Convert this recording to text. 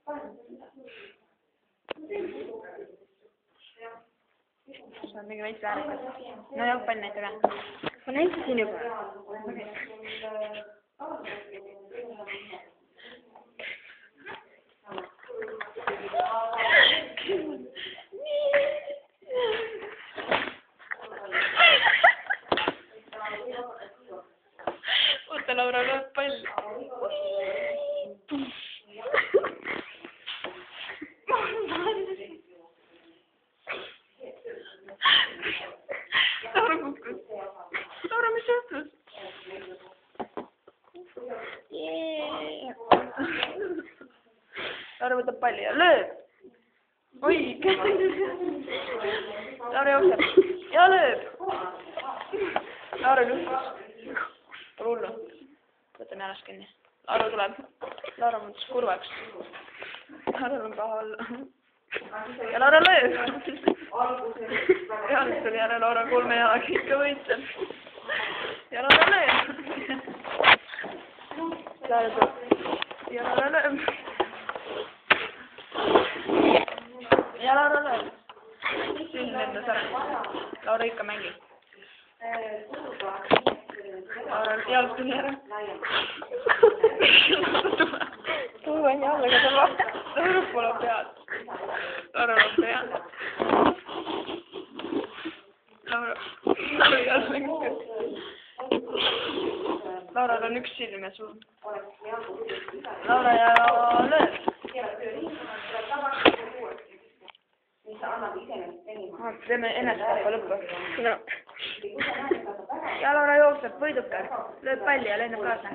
see on mingi veits väärikas. No jalgpall näita ka. Ma näitasin juba. Oota, Laura lööb pall. Laura kukkus. Laura, mis juhtus? Laura võtab palli ja lööb. Oi, Laura jookseb ja lööb. Laura lühkus. Pole hullu. Võtame jalast kinni. Laura tuleb. Laura muutus kurvaks. Laura on paha olla. Ja Laura lööb. Jalast oli jälle Laura 3 jalaga ikka võitleb. Ja Laura lööb. Laura tuleb. Ja Laura lööb. Ja Laura lööb. Siin lendas ära. Laura ikka mängib. Laura jalg tuli ära. Laura on jalga seal vahel. Laura pole pead. Laura on pead. Laura jalg mängib. Laural on üks silm ja suu. Laura ja lööb. Teeme enesetappa lõppu. No. Ja Laura jookseb võidukal, lööb palli ja lennab kaasa.